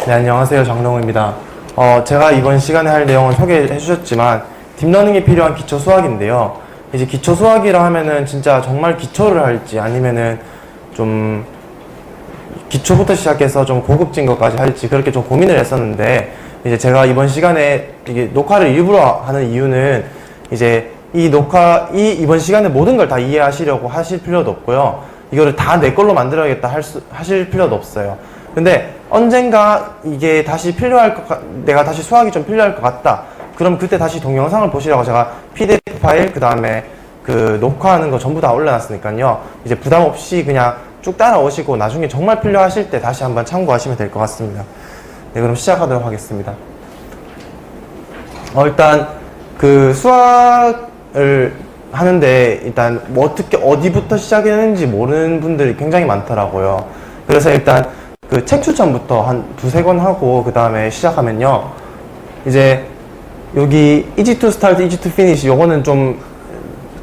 네, 안녕하세요. 장동우입니다. 제가 이번 시간에 할 내용은 소개해 주셨지만 딥러닝에 필요한 기초 수학인데요. 이제 기초 수학이라 하면은 진짜 정말 기초를 할지 아니면은 좀 기초부터 시작해서 좀 고급진 것까지 할지 그렇게 좀 고민을 했었는데, 이제 제가 이번 시간에 이게 녹화를 일부러 하는 이유는 이제 이번 시간에 모든 걸 다 이해하시려고 하실 필요도 없고요. 이거를 다 내 걸로 만들어야겠다 하실 필요도 없어요. 근데 언젠가 이게 다시 내가 다시 수학이 좀 필요할 것 같다. 그럼 그때 다시 동영상을 보시라고 제가 PDF 파일, 그 다음에 그 녹화하는 거 전부 다 올려놨으니까요. 이제 부담 없이 그냥 쭉 따라오시고 나중에 정말 필요하실 때 다시 한번 참고하시면 될 것 같습니다. 네, 그럼 시작하도록 하겠습니다. 일단 그 수학을 하는데 일단 뭐 어떻게 어디부터 시작했는지 모르는 분들이 굉장히 많더라고요. 그래서 일단 그 책 추천부터 한 두세 권 하고 그 다음에 시작하면요, 이제 여기 Easy to Start, Easy to Finish, 요거는 좀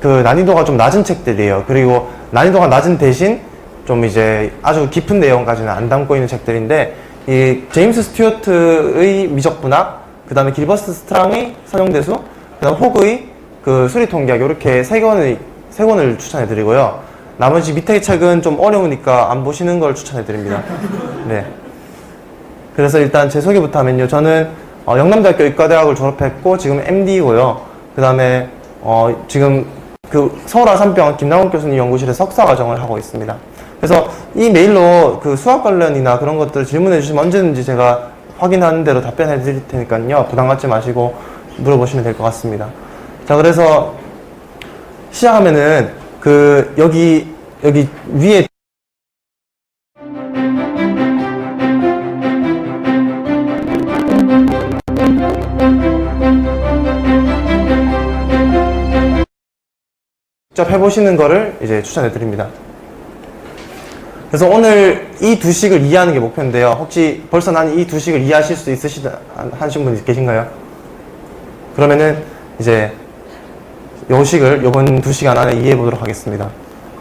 그 난이도가 좀 낮은 책들이에요. 그리고 난이도가 낮은 대신 좀 이제 아주 깊은 내용까지는 안 담고 있는 책들인데, 이 제임스 스튜어트의 미적분학, 그 다음에 길버트 스트랑의 선형대수, 그 다음 호그의 그 수리통계학, 이렇게 세 권을 추천해 드리고요. 나머지 밑에 책은 좀 어려우니까 안 보시는 걸 추천해 드립니다. 네. 그래서 일단 제 소개부터 하면요. 저는 영남대학교 의과대학을 졸업했고 지금 MD고요. 그 다음에 지금 그 서울아산병원 김남욱 교수님 연구실에 석사과정을 하고 있습니다. 그래서 이 메일로 그 수학 관련이나 그런 것들 질문해 주시면 언제든지 제가 확인하는 대로 답변해 드릴 테니까요. 부담 갖지 마시고 물어보시면 될 것 같습니다. 자, 그래서 시작하면은 그 여기 위에 직접 해보시는 거를 이제 추천해 드립니다. 그래서 오늘 이 두 식을 이해하는 게 목표인데요. 혹시 벌써 난 이 두 식을 이해하실 수 하신 분 계신가요? 그러면은 이제 요 식을 요번 2시간 안에 이해해 보도록 하겠습니다.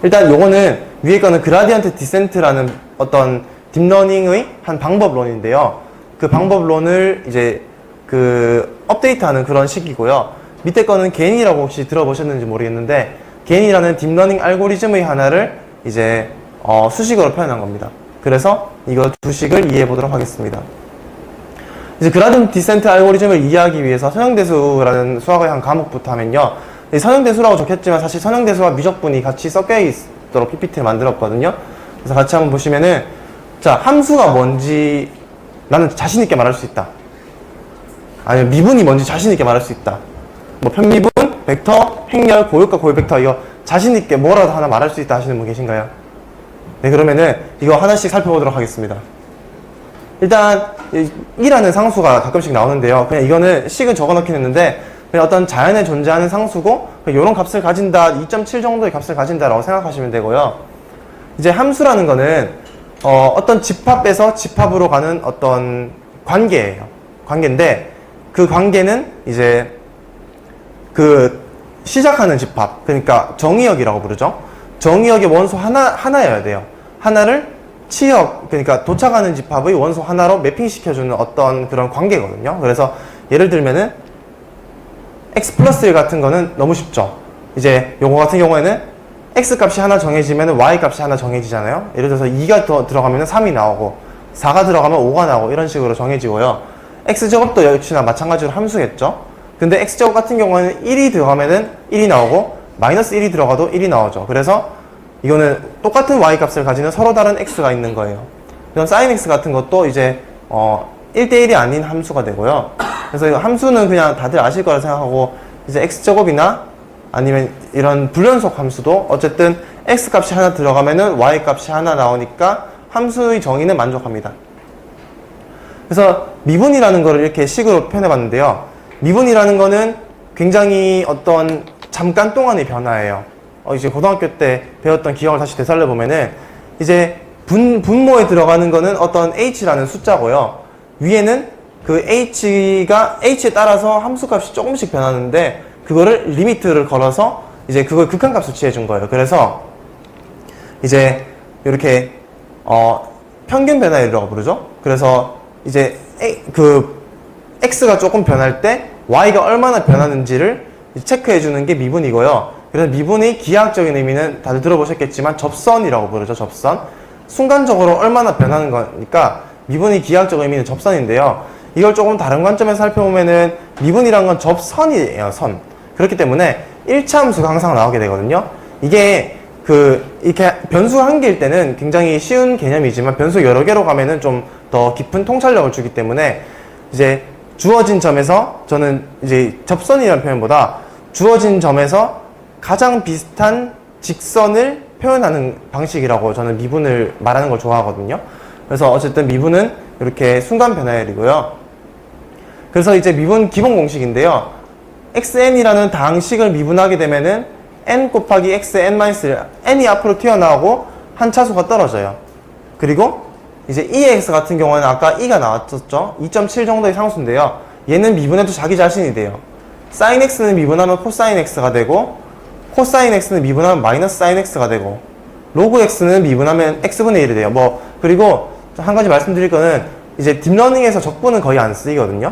일단 요거는 위에 거는 그라디언트 디센트라는 어떤 딥러닝의 한 방법론인데요. 그 방법론을 이제 그 업데이트하는 그런 식이고요. 밑에 거는 겐이라고 혹시 들어보셨는지 모르겠는데, 겐이라는 딥러닝 알고리즘의 하나를 이제 수식어로 표현한 겁니다. 그래서 이거 두 식을 이해해 보도록 하겠습니다. 이제 그라디언트 디센트 알고리즘을 이해하기 위해서 선형대수라는 수학의 한 과목부터 하면요. 선형대수라고 적혔지만 사실 선형대수와 미적분이 같이 섞여 있도록 PPT를 만들었거든요. 그래서 같이 한번 보시면은, 자, 함수가 뭔지 나는 자신있게 말할 수 있다. 아니면 미분이 뭔지 자신있게 말할 수 있다. 뭐 편미분, 벡터, 행렬, 고효과, 고유벡터, 이거 자신있게 뭐라도 하나 말할 수 있다 하시는 분 계신가요? 네, 그러면은 이거 하나씩 살펴보도록 하겠습니다. 일단 2라는 상수가 가끔씩 나오는데요. 그냥 이거는 식은 적어놓긴 했는데 그냥 어떤 자연에 존재하는 상수고 이런 값을 가진다, 2.7 정도의 값을 가진다라고 생각하시면 되고요. 이제 함수라는 거는 어떤 집합에서 집합으로 가는 어떤 관계예요. 관계인데 그 관계는 이제 그 시작하는 집합, 그러니까 정의역이라고 부르죠. 정의역의 원소 하나여야 돼요. 하나를 치역, 그러니까 도착하는 집합의 원소 하나로 매핑시켜주는 어떤 그런 관계거든요. 그래서 예를 들면은 x 플러스 1 같은 거는 너무 쉽죠. 이제 요거 같은 경우에는 x 값이 하나 정해지면 y 값이 하나 정해지잖아요. 예를 들어서 2가 더 들어가면 3이 나오고 4가 들어가면 5가 나오고 이런 식으로 정해지고요. x제곱도 역시나 마찬가지로 함수겠죠. 근데 x제곱 같은 경우에는 1이 들어가면은 1이 나오고 마이너스 1이 들어가도 1이 나오죠. 그래서 이거는 똑같은 y 값을 가지는 서로 다른 x가 있는 거예요. 그럼 sin x 같은 것도 이제 1대1이 아닌 함수가 되고요. 그래서 이거 함수는 그냥 다들 아실 거라 생각하고, 이제 x제곱이나 아니면 이런 불연속 함수도 어쨌든 x 값이 하나 들어가면은 y 값이 하나 나오니까 함수의 정의는 만족합니다. 그래서 미분이라는 거를 이렇게 식으로 표현해 봤는데요. 미분이라는 거는 굉장히 어떤 잠깐 동안의 변화예요. 이제 고등학교 때 배웠던 기억을 다시 되살려 보면은 이제 분모에 들어가는 거는 어떤 h라는 숫자고요. 위에는 그 h에 따라서 함수값이 조금씩 변하는데 그거를 리미트를 걸어서 이제 그걸 극한값으로 취해준 거예요. 그래서 이제 이렇게 평균 변화율이라고 부르죠. 그래서 이제 x가 조금 변할 때 y가 얼마나 변하는지를 체크해 주는 게 미분이고요. 그래서 미분의 기하학적인 의미는 다들 들어보셨겠지만 접선이라고 부르죠. 접선. 순간적으로 얼마나 변하는 거니까 미분의 기하학적 의미는 접선인데요. 이걸 조금 다른 관점에서 살펴보면은 미분이란 건 접선이에요. 선. 그렇기 때문에 1차 함수가 항상 나오게 되거든요. 이게 이렇게 변수 한 개일 때는 굉장히 쉬운 개념이지만 변수 여러 개로 가면은 좀 더 깊은 통찰력을 주기 때문에 이제 주어진 점에서 저는 이제 접선이라는 표현보다 주어진 점에서 가장 비슷한 직선을 표현하는 방식이라고 저는 미분을 말하는 걸 좋아하거든요. 그래서 어쨌든 미분은 이렇게 순간 변화율이고요. 그래서 이제 미분 기본 공식인데요. xn이라는 다항식을 미분하게 되면은 n 곱하기 xn-1 n이 앞으로 튀어나오고 한 차수가 떨어져요. 그리고 이제 ex 같은 경우는 아까 e가 나왔었죠. 2.7 정도의 상수인데요. 얘는 미분해도 자기 자신이 돼요. sin x는 미분하면 cosine x가 되고 cosine x는 미분하면 마이너스 sin x가 되고 로그 x는 미분하면 x분의 1이 돼요. 그리고 한 가지 말씀드릴 거는 이제 딥러닝에서 적분은 거의 안 쓰이거든요.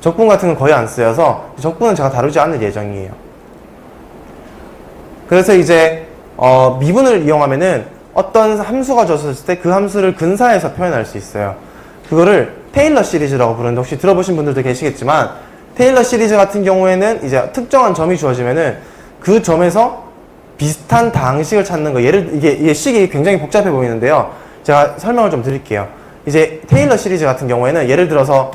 적분 같은 건 거의 안 쓰여서 적분은 제가 다루지 않을 예정이에요. 그래서 이제 미분을 이용하면은 어떤 함수가 줬을 때 그 함수를 근사해서 표현할 수 있어요. 그거를 테일러 시리즈라고 부르는데 혹시 들어보신 분들도 계시겠지만 테일러 시리즈 같은 경우에는 이제 특정한 점이 주어지면은 그 점에서 비슷한 다항식을 찾는 거. 이게 식이 굉장히 복잡해 보이는데요. 제가 설명을 좀 드릴게요. 이제 테일러 시리즈 같은 경우에는 예를 들어서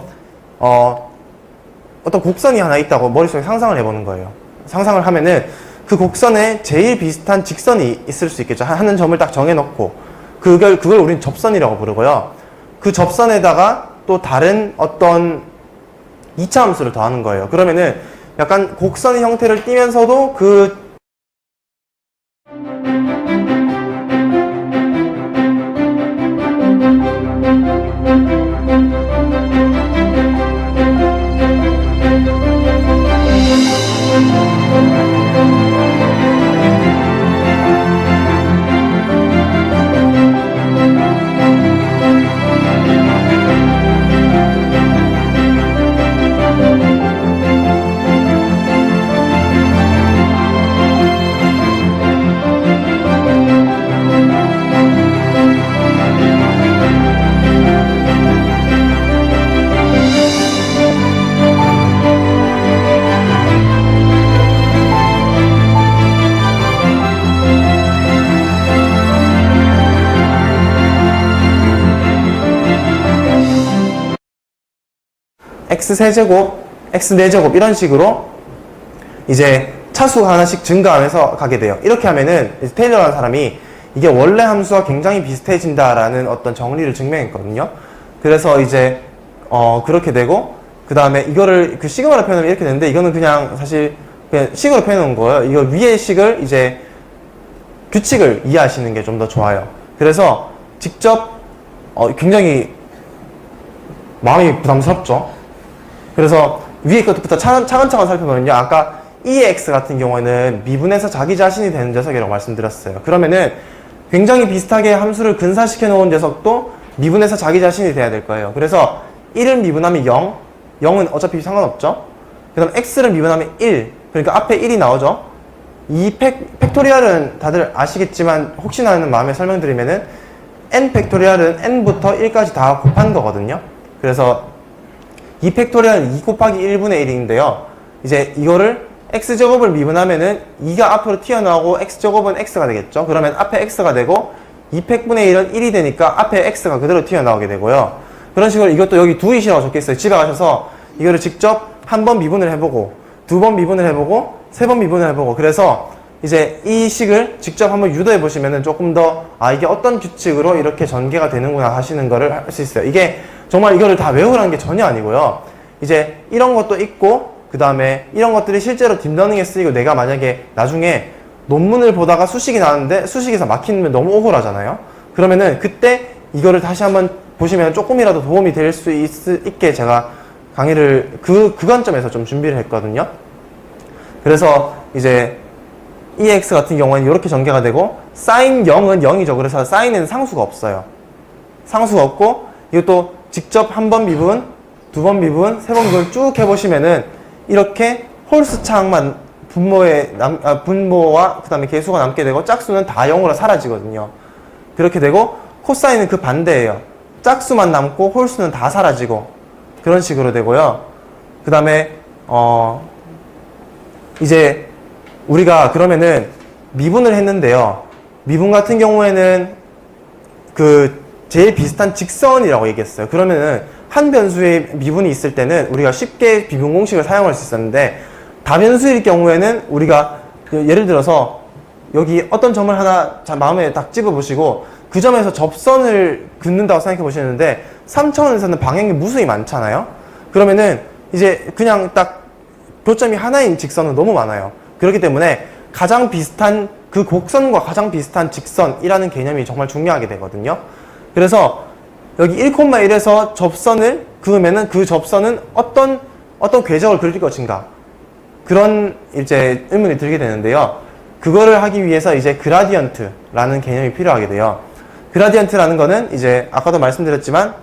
어떤 곡선이 하나 있다고 머릿속에 상상을 해보는 거예요. 상상을 하면은 그 곡선에 제일 비슷한 직선이 있을 수 있겠죠. 하는 점을 딱 정해놓고 그걸 우리는 접선이라고 부르고요. 그 접선에다가 또 다른 어떤 2차 함수를 더하는 거예요. 그러면은 약간 곡선의 형태를 띠면서도 x세제곱, x네제곱 이런 식으로 이제 차수가 하나씩 증가하면서 가게 돼요. 이렇게 하면은 테일러라는 사람이 이게 원래 함수와 굉장히 비슷해진다라는 어떤 정리를 증명했거든요. 그래서 이제 그렇게 되고 그 다음에 이거를 그 시그마로 표현하면 이렇게 되는데 이거는 그냥 사실 그냥 식으로 표현해 놓은 거예요. 이거 위의 식을 이제 규칙을 이해하시는 게 좀 더 좋아요. 그래서 직접 굉장히 마음이 부담스럽죠. 그래서 위에 것부터 차근차근 살펴보면요. 아까 EX 같은 경우에는 미분해서 자기 자신이 되는 녀석이라고 말씀드렸어요. 그러면은 굉장히 비슷하게 함수를 근사시켜 놓은 녀석도 미분해서 자기 자신이 돼야 될 거예요. 그래서 1을 미분하면 0, 0은 어차피 상관없죠. 그 다음 X를 미분하면 1, 그러니까 앞에 1이 나오죠. 이 팩토리얼은 다들 아시겠지만 혹시나 하는 마음에 설명드리면은 n 팩토리얼은 n부터 1까지 다 곱한 거거든요. 그래서 2 팩토리얼은 2 곱하기 1분의 1인데요. 이제 이거를 x제곱을 미분하면은 2가 앞으로 튀어나오고 x제곱은 x가 되겠죠. 그러면 앞에 x가 되고 2팩분의 1은 1이 되니까 앞에 x가 그대로 튀어나오게 되고요. 그런 식으로 이것도 여기 두이시라고 적혀있어요. 집에 가셔서 이거를 직접 한 번 미분을 해보고 2번 미분을 해보고 3번 미분을 해보고 그래서 이제 이 식을 직접 한번 유도해 보시면은 조금 더 이게 어떤 규칙으로 이렇게 전개가 되는구나 하시는 거를 할 수 있어요. 이게 정말 이거를 다 외우라는 게 전혀 아니고요. 이제 이런 것도 있고 그 다음에 이런 것들이 실제로 딥러닝에 쓰이고 내가 만약에 나중에 논문을 보다가 수식이 나왔는데 수식에서 막히면 너무 억울하잖아요. 그러면은 그때 이거를 다시 한번 보시면 조금이라도 도움이 될 수 있게 제가 강의를 그 관점에서 좀 준비를 했거든요. 그래서 이제 EX 같은 경우에는 이렇게 전개가 되고 sin 0은 0이죠. 그래서 sin에는 상수가 없어요. 상수가 없고 이것도 직접 한 번 미분, 두 번 미분, 세 번 미분 쭉 해보시면은 이렇게 홀수 차항만 분모와 그 다음에 계수가 남게 되고 짝수는 다 0으로 사라지거든요. 그렇게 되고 코사인은 그 반대예요. 짝수만 남고 홀수는 다 사라지고 그런 식으로 되고요. 그 다음에 이제 우리가 그러면은 미분을 했는데요. 미분 같은 경우에는 그 제일 비슷한 직선이라고 얘기했어요. 그러면은 한 변수에 미분이 있을 때는 우리가 쉽게 미분 공식을 사용할 수 있었는데 다변수일 경우에는 우리가 예를 들어서 여기 어떤 점을 하나 마음에 딱 집어보시고 그 점에서 접선을 긋는다고 생각해 보시는데 3차원에서는 방향이 무수히 많잖아요. 그러면은 이제 그냥 딱 교점이 하나인 직선은 너무 많아요. 그렇기 때문에 가장 비슷한 그 곡선과 가장 비슷한 직선이라는 개념이 정말 중요하게 되거든요. 그래서 여기 1,1에서 접선을 그으면은 그 접선은 어떤 궤적을 그릴 것인가 그런 이제 의문이 들게 되는데요. 그거를 하기 위해서 이제 그라디언트라는 개념이 필요하게 돼요. 그라디언트라는 거는 이제 아까도 말씀드렸지만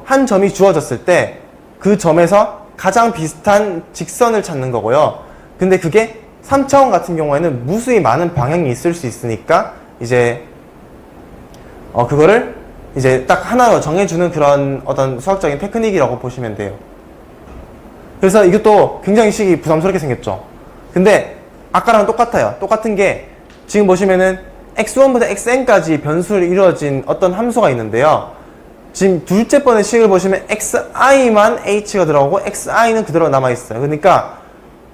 한 점이 주어졌을 때 그 점에서 가장 비슷한 직선을 찾는 거고요. 근데 그게 3차원 같은 경우에는 무수히 많은 방향이 있을 수 있으니까 이제 그거를 이제 딱 하나로 정해주는 그런 어떤 수학적인 테크닉이라고 보시면 돼요. 그래서 이것도 굉장히 식이 부담스럽게 생겼죠. 근데 아까랑 똑같아요. 똑같은 게 지금 보시면은 x1부터 xn까지 변수를 이루어진 어떤 함수가 있는데요. 지금 둘째 번의 식을 보시면 xi만 h가 들어가고 xi는 그대로 남아있어요. 그러니까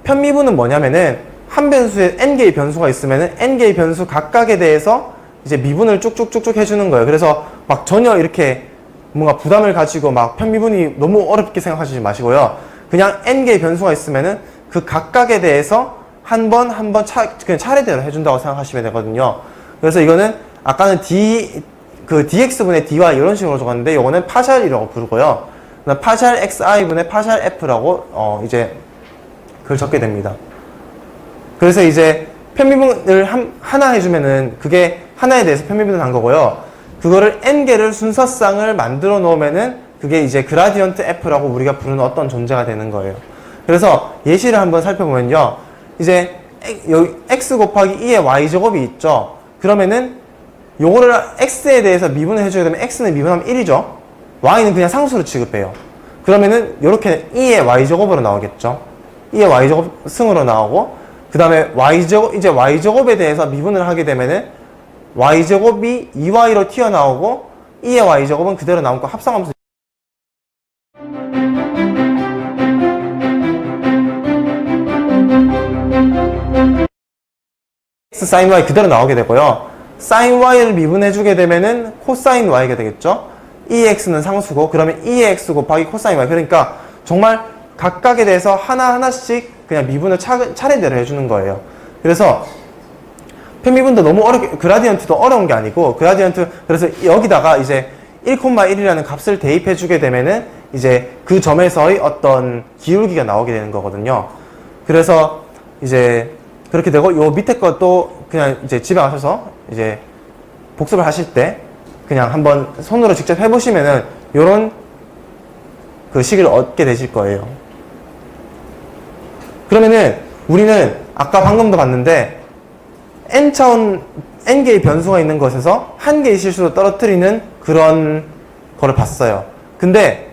편미분은 뭐냐면은 한 변수에 n개의 변수가 있으면은 n개의 변수 각각에 대해서 이제 미분을 쭉쭉쭉쭉 해주는 거예요. 그래서 막 전혀 이렇게 뭔가 부담을 가지고 막 편미분이 너무 어렵게 생각하시지 마시고요. 그냥 n개의 변수가 있으면은 그 각각에 대해서 한 번 그냥 차례대로 해준다고 생각하시면 되거든요. 그래서 이거는 아까는 dx분의 dy 이런 식으로 적었는데 이거는 파샬이라고 부르고요. 파샬 xi분의 파샬 f라고 이제 그걸 적게 됩니다. 그래서 이제 편미분을 하나 해주면은 그게 하나에 대해서 편미분을 한 거고요. 그거를 n개를 순서쌍을 만들어 놓으면은 그게 이제 그라디언트 f라고 우리가 부르는 어떤 존재가 되는 거예요. 그래서 예시를 한번 살펴보면요. 이제 여기 x 곱하기 2의 y제곱이 있죠. 그러면은 요거를 x에 대해서 미분을 해줘야 되면 x는 미분하면 1이죠. y는 그냥 상수로 취급해요. 그러면은 요렇게 2의 y제곱으로 나오겠죠. 2의 y제곱 승으로 나오고 그 다음에 y제곱 이제 y제곱에 대해서 미분을 하게 되면은 y제곱이 2y로 튀어나오고 2의 y제곱은 그대로 나오고 합성함수 x sin y 그대로 나오게 되고요. sin y를 미분해주게 되면은 코사인 y가 되겠죠. 2x는 상수고 그러면 2x 곱하기 코사인 y 그러니까 정말 각각에 대해서 하나하나씩 그냥 미분을 차례대로 해주는 거예요. 그래서 편미분도 너무 그라디언트도 어려운 게 아니고 그래서 여기다가 이제 1,1이라는 값을 대입해주게 되면은 이제 그 점에서의 어떤 기울기가 나오게 되는 거거든요. 그래서 이제 그렇게 되고 요 밑에 것도 그냥 이제 집에 가셔서 이제 복습을 하실 때 그냥 한번 손으로 직접 해보시면은 요런 그 식을 얻게 되실 거예요. 그러면은 우리는 아까 방금도 봤는데 n개의 변수가 있는 것에서 한 개의 실수로 떨어뜨리는 그런 거를 봤어요. 근데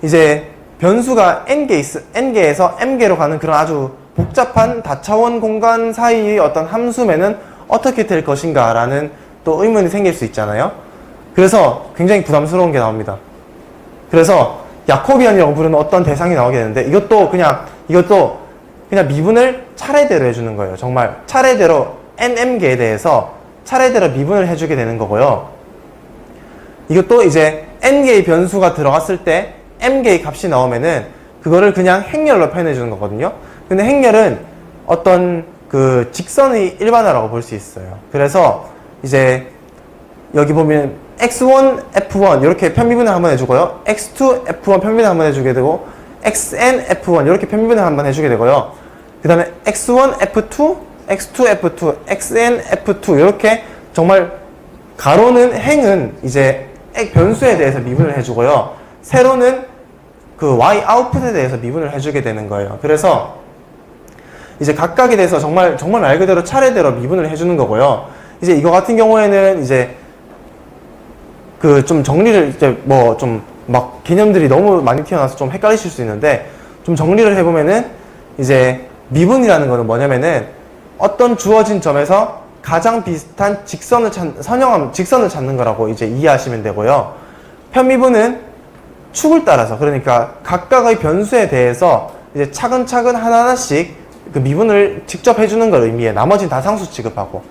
이제 변수가 n개에서 m개로 가는 그런 아주 복잡한 다차원 공간 사이의 어떤 함수면은 어떻게 될 것인가 라는 또 의문이 생길 수 있잖아요. 그래서 굉장히 부담스러운 게 나옵니다. 그래서 야코비안이라고 부르는 어떤 대상이 나오게 되는데 이것도 그냥 미분을 차례대로 해주는 거예요. 정말 차례대로 nm개에 대해서 차례대로 미분을 해주게 되는 거고요. 이것도 이제 n개의 변수가 들어갔을 때 m개의 값이 나오면은 그거를 그냥 행렬로 표현해 주는 거거든요. 근데 행렬은 어떤 그 직선의 일반화라고 볼 수 있어요. 그래서 이제 여기 보면 x1, f1 이렇게 편미분을 한번 해주고요. x2, f1 편미분을 한번 해주게 되고 xn, f1 이렇게 편미분을 한번 해주게 되고요. 그 다음에 x1, f2, x2, f2, xn, f2 이렇게 정말 가로는 행은 이제 변수에 대해서 미분을 해주고요. 세로는 그 y 아웃풋에 대해서 미분을 해주게 되는 거예요. 그래서 이제 각각에 대해서 정말 말 그대로 차례대로 미분을 해주는 거고요. 이제 이거 같은 경우에는 이제 그 좀 정리를 이제 뭐 좀 막 개념들이 너무 많이 튀어나와서 좀 헷갈리실 수 있는데, 좀 정리를 해보면은 이제 미분이라는 거는 뭐냐면은 어떤 주어진 점에서 가장 비슷한 직선을 직선을 찾는 거라고 이제 이해하시면 되고요. 편미분은 축을 따라서, 그러니까 각각의 변수에 대해서 이제 차근차근 하나하나씩 그 미분을 직접 해주는 걸 의미해. 나머지는 다 상수 취급하고.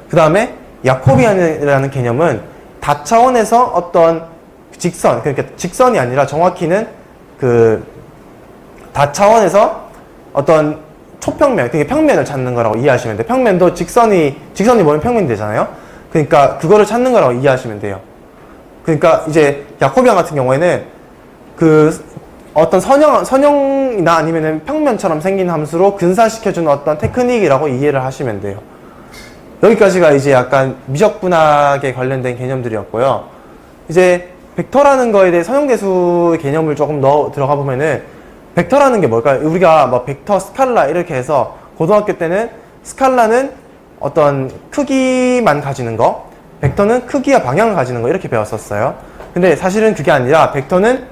그 다음에 야코비안이라는 개념은 다차원에서 어떤 직선, 그러니까 직선이 아니라 정확히는 그 다차원에서 어떤 초평면, 그러니까 평면을 찾는 거라고 이해하시면 돼요. 평면도 직선이 모이면 평면이 되잖아요. 그러니까 그거를 찾는 거라고 이해하시면 돼요. 그러니까 이제 야코비안 같은 경우에는 그 어떤 선형이나 아니면은 평면처럼 생긴 함수로 근사시켜주는 어떤 테크닉이라고 이해를 하시면 돼요. 여기까지가 이제 약간 미적분학에 관련된 개념들이었고요. 이제 벡터라는 거에 대해 선형대수 개념을 조금 들어가 보면은, 벡터라는 게 뭘까요? 우리가 뭐 벡터, 스칼라 이렇게 해서 고등학교 때는 스칼라는 어떤 크기만 가지는 거, 벡터는 크기와 방향을 가지는 거 이렇게 배웠었어요. 근데 사실은 그게 아니라 벡터는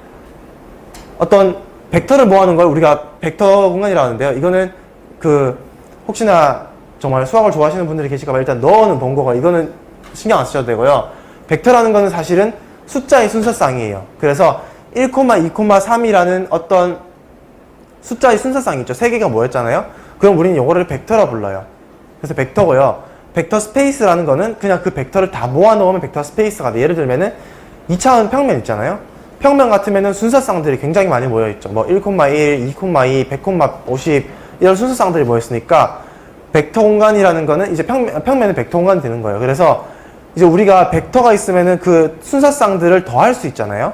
어떤 벡터를 모아놓은 걸 우리가 벡터 공간이라고 하는데요. 이거는 그 혹시나 정말 수학을 좋아하시는 분들이 계실까봐 일단 넣어는 본 거가, 이거는 신경 안 쓰셔도 되고요. 벡터라는 거는 사실은 숫자의 순서쌍이에요. 그래서 1, 2, 3이라는 어떤 숫자의 순서쌍이 있죠. 세 개가 모였잖아요. 그럼 우리는 이거를 벡터라 불러요. 그래서 벡터고요. 벡터 스페이스라는 거는 그냥 그 벡터를 다 모아놓으면 벡터 스페이스가 돼. 예를 들면은 2차원 평면 있잖아요. 평면 같으면은 순서쌍들이 굉장히 많이 모여있죠. 뭐 1, 1, 2, 2, 100, 50 이런 순서쌍들이 모였으니까 벡터 공간이라는 거는 이제 평면은 벡터 공간이 되는 거예요. 그래서 이제 우리가 벡터가 있으면은 그 순서쌍들을 더할 수 있잖아요.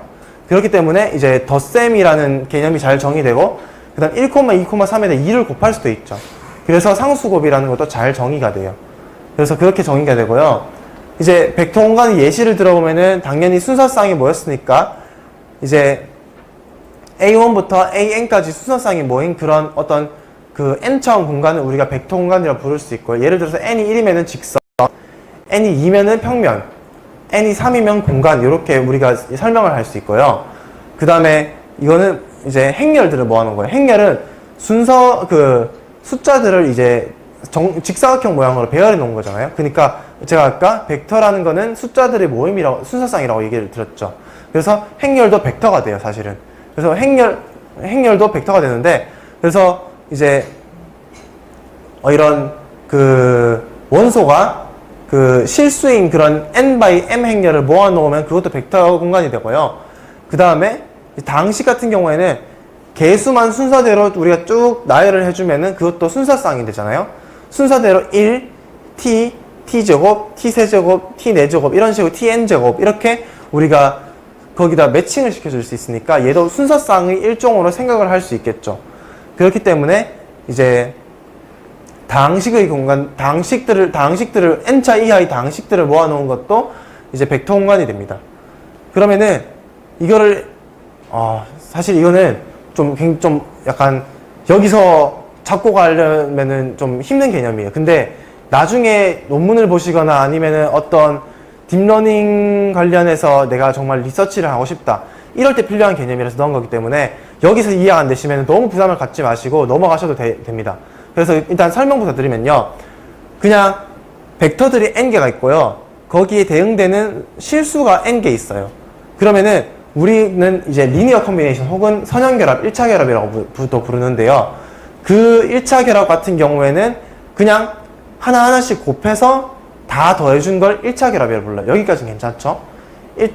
그렇기 때문에 이제 덧셈이라는 개념이 잘 정의되고, 그 다음 1, 2, 3에 대해 2를 곱할 수도 있죠. 그래서 상수곱이라는 것도 잘 정의가 돼요. 그래서 그렇게 정의가 되고요. 이제 벡터 공간의 예시를 들어보면은 당연히 순서쌍이 모였으니까 이제 A1부터 AN까지 순서쌍이 모인 그런 어떤 그 n차원 공간을 우리가 벡터 공간이라고 부를 수 있고요. 예를 들어서 n이 1이면은 직선, n이 2면은 평면, n이 3이면 공간, 이렇게 우리가 설명을 할 수 있고요. 그 다음에 이거는 이제 행렬들을 모아놓은 거예요. 행렬은 순서, 그 숫자들을 이제 직사각형 모양으로 배열해 놓은 거잖아요. 그러니까 제가 아까 벡터라는 거는 숫자들의 모임이라고, 순서쌍이라고 얘기를 드렸죠. 그래서 행렬도 벡터가 돼요, 사실은. 그래서 행렬도 벡터가 되는데, 그래서 이제 이런 그 원소가 그 실수인 그런 n by m 행렬을 모아놓으면 그것도 벡터 공간이 되고요. 그 다음에 다항식 같은 경우에는 개수만 순서대로 우리가 쭉 나열을 해주면은 그것도 순서쌍이 되잖아요. 순서대로 1, t, t제곱, t세제곱, t네제곱 이런 식으로 tn제곱 이렇게 우리가 거기다 매칭을 시켜줄 수 있으니까 얘도 순서쌍의 일종으로 생각을 할 수 있겠죠. 그렇기 때문에 이제 다항식의 공간, 다항식들을 n차 이하의 다항식들을 모아놓은 것도 이제 벡터 공간이 됩니다. 그러면은 이거를 사실 이거는 좀 약간 여기서 잡고 가려면은 좀 힘든 개념이에요. 근데 나중에 논문을 보시거나 아니면은 어떤 딥러닝 관련해서 내가 정말 리서치를 하고 싶다, 이럴 때 필요한 개념이라서 넣은 거기 때문에 여기서 이해가 안 되시면 너무 부담을 갖지 마시고 넘어가셔도 됩니다. 그래서 일단 설명부터 드리면요, 그냥 벡터들이 n개가 있고요, 거기에 대응되는 실수가 n개 있어요. 그러면은 우리는 이제 리니어 콤비네이션 혹은 선형결합, 1차 결합이라고 또 부르는데요, 그 1차 결합 같은 경우에는 그냥 하나하나씩 곱해서 다 더해준 걸 1차 결합이라고 불러요. 여기까지는 괜찮죠?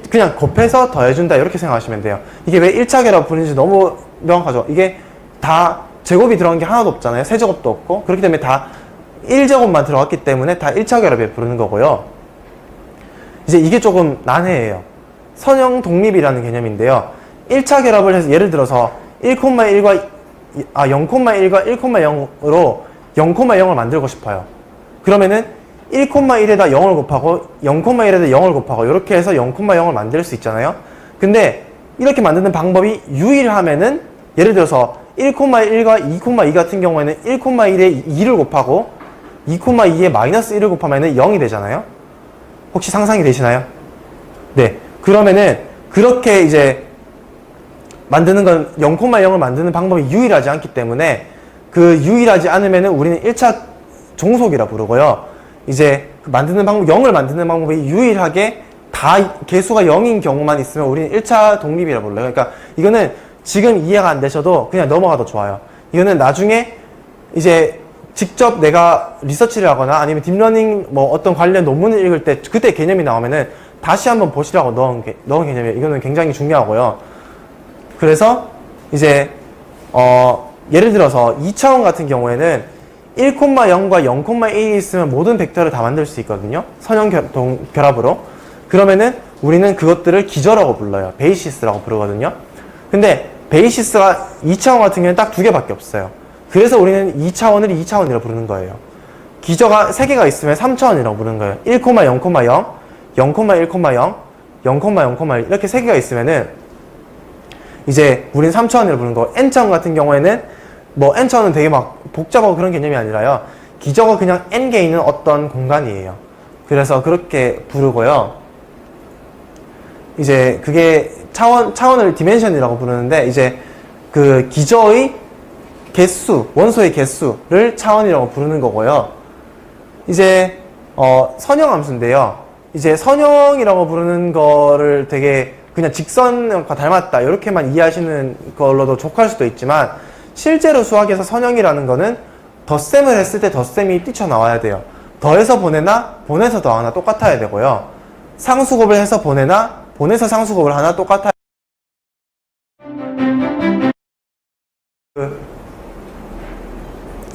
그냥 곱해서 더해준다 이렇게 생각하시면 돼요. 이게 왜 1차 결합 부르는지 너무 명확하죠? 이게 다 제곱이 들어간 게 하나도 없잖아요. 세제곱도 없고. 그렇기 때문에 다 1제곱만 들어갔기 때문에 다 1차 결합에 부르는 거고요. 이제 이게 조금 난해해요. 선형 독립이라는 개념인데요. 1차 결합을 해서 예를 들어서 0,1과 1,0으로 0,0을 만들고 싶어요. 그러면은 1,1에다 0을 곱하고 0,1에다 0을 곱하고 이렇게 해서 0,0을 만들 수 있잖아요. 근데 이렇게 만드는 방법이 유일하면은 예를 들어서 1,1과 2,2 같은 경우에는 1,1에 2를 곱하고 2,2에 마이너스 1을 곱하면은 0이 되잖아요. 혹시 상상이 되시나요? 네. 그러면은 그렇게 이제 만드는 건 0,0을 만드는 방법이 유일하지 않기 때문에 그 유일하지 않으면은 우리는 1차 종속이라 부르고요. 이제 그 만드는 방법, 0을 만드는 방법이 유일하게 다 개수가 0인 경우만 있으면 우리는 1차 독립이라 불러요. 그러니까 이거는 지금 이해가 안 되셔도 그냥 넘어가도 좋아요. 이거는 나중에 이제 직접 내가 리서치를 하거나 아니면 딥러닝 뭐 어떤 관련 논문을 읽을 때 그때 개념이 나오면은 다시 한번 보시라고 넣은 개념이에요. 이거는 굉장히 중요하고요. 그래서 이제 예를 들어서 2차원 같은 경우에는 1,0과 0,1이 있으면 모든 벡터를 다 만들 수 있거든요. 선형 결합으로. 그러면은 우리는 그것들을 기저라고 불러요. 베이시스라고 부르거든요. 근데 베이시스가 2차원 같은 경우는 딱 2개밖에 없어요. 그래서 우리는 2차원을 2차원이라고 부르는 거예요. 기저가 3개가 있으면 3차원이라고 부르는 거예요. 1,0,0, 0,1,0, 0,0,1 이렇게 3개가 있으면은 이제 우리는 3차원이라고 부르는 거고, n차원 같은 경우에는 뭐 n차원은 되게 막 복잡하고 그런 개념이 아니라요. 기저가 그냥 n개 있는 어떤 공간이에요. 그래서 그렇게 부르고요. 이제 그게 차원을 디멘션이라고 부르는데 이제 그 기저의 개수, 원소의 개수를 차원이라고 부르는 거고요. 이제 선형함수인데요. 이제 선형이라고 부르는 거를 되게 그냥 직선과 닮았다 이렇게만 이해하시는 걸로도 족할 수도 있지만 실제로 수학에서 선형이라는 거는 덧셈을 했을 때 덧셈이 뛰쳐나와야 돼요. 더해서 보내나 보내서 더하나 똑같아야 되고요. 상수곱을 해서 보내나 보내서 상수곱을 하나 똑같아야